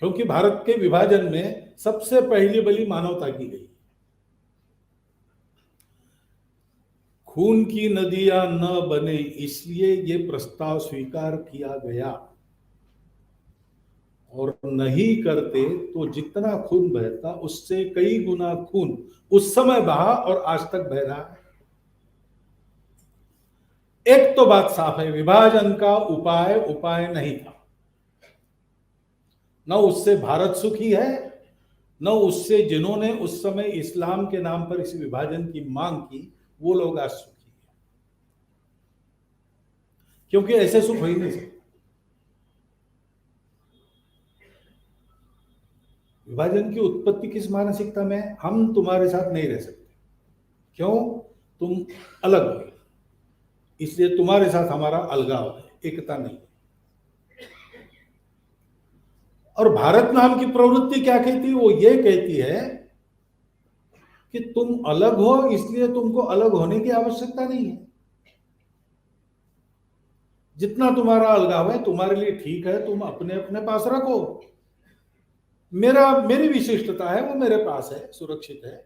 क्योंकि भारत के विभाजन में सबसे पहली बलि मानवता की गई। खून की नदियां न बने इसलिए ये प्रस्ताव स्वीकार किया गया, और नहीं करते तो जितना खून बहता उससे कई गुना खून उस समय बहा और आज तक बह रहा है। एक तो बात साफ है, विभाजन का उपाय नहीं था। न उससे भारत सुखी है, न उससे जिन्होंने उस समय इस्लाम के नाम पर इस विभाजन की मांग की वो लोग आज सुखी है, क्योंकि ऐसे सुख हो ही नहीं सकता। विभाजन की उत्पत्ति किस मानसिकता में है? हम तुम्हारे साथ नहीं रह सकते, क्यों? तुम अलग हो, इसलिए तुम्हारे साथ हमारा अलगाव है, एकता नहीं। और भारत नाम की प्रवृत्ति क्या कहती है? वो ये कहती है कि तुम अलग हो, इसलिए तुमको अलग होने की आवश्यकता नहीं है। जितना तुम्हारा अलगाव है तुम्हारे लिए ठीक है, तुम अपने अपने पास रखो। मेरी विशिष्टता है, वो मेरे पास है, सुरक्षित है,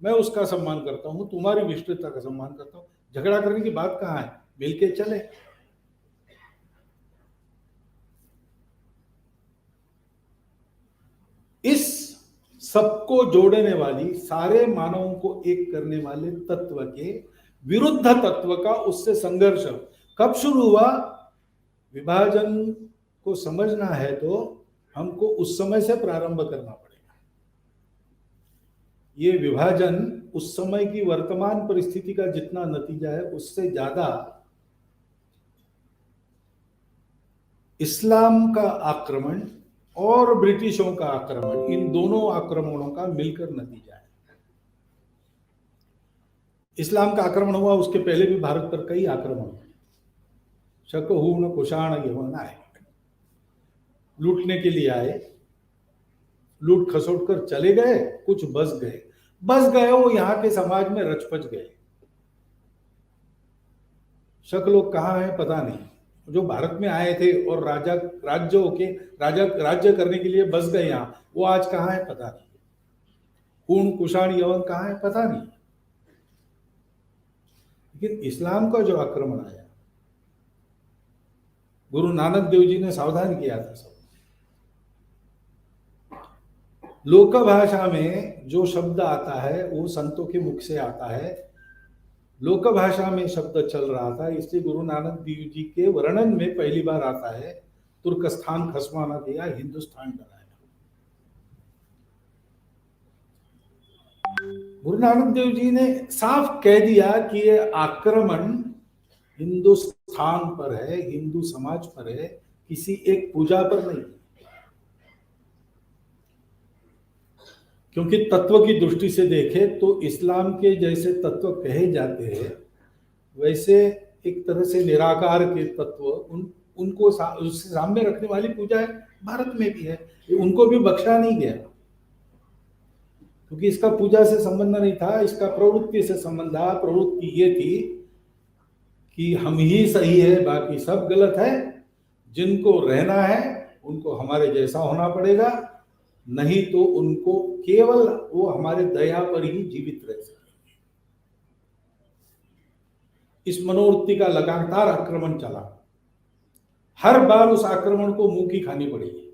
मैं उसका सम्मान करता हूं, तुम्हारी विशिष्टता का सम्मान करता हूं। झगड़ा करने की बात कहां है? मिलके चले। इस सबको जोड़ने वाली, सारे मानवों को एक करने वाले तत्व के विरुद्ध तत्व का उससे संघर्ष कब शुरू हुआ? विभाजन को समझना है तो हमको उस समय से प्रारंभ करना पड़ेगा। ये विभाजन उस समय की वर्तमान परिस्थिति का जितना नतीजा है उससे ज्यादा इस्लाम का आक्रमण और ब्रिटिशों का आक्रमण, इन दोनों आक्रमणों का मिलकर नतीजा है। इस्लाम का आक्रमण हुआ, उसके पहले भी भारत पर कई आक्रमण हुए। शकहूण कुषाण यवन आए, लूटने के लिए आए, लूट खसोट कर चले गए, कुछ बस गए, वो यहां के समाज में रचपच गए। शक लोग कहाँ हैं पता नहीं, जो भारत में आए थे और राज्य करने के लिए बस गए यहां, वो आज कहाँ है पता नहीं। हूण कुषाण यवन कहाँ है पता नहीं। लेकिन इस्लाम का जो आक्रमण आया, गुरु नानक देव जी ने सावधान किया था सब। लोक भाषा में जो शब्द आता है वो संतों के मुख से आता है, लोक भाषा में शब्द चल रहा था, इसलिए गुरु नानक देव जी के वर्णन में पहली बार आता है तुर्कस्तान खसमा न दिया, हिंदुस्तान डराया। गुरु नानक देव जी ने साफ कह दिया कि ये आक्रमण हिंदुस्तान पर है, हिंदू समाज पर है, किसी एक पूजा पर नहीं। क्योंकि तत्व की दृष्टि से देखे तो इस्लाम के जैसे तत्व कहे जाते हैं, वैसे एक तरह से निराकार के तत्व उनको उससे सामने रखने वाली पूजा है, भारत में भी है, उनको भी बख्शा नहीं गया। क्योंकि इसका पूजा से संबंध नहीं था, इसका प्रवृत्ति से संबंध था। प्रवृत्ति ये थी कि हम ही सही है, बाकी सब गलत है, जिनको रहना है उनको हमारे जैसा होना पड़ेगा, नहीं तो उनको केवल वो हमारे दया पर ही जीवित रह सकेंगे। इस मनोवृत्ति का लगातार आक्रमण चला, हर बार उस आक्रमण को मुंह की खानी पड़ेगी।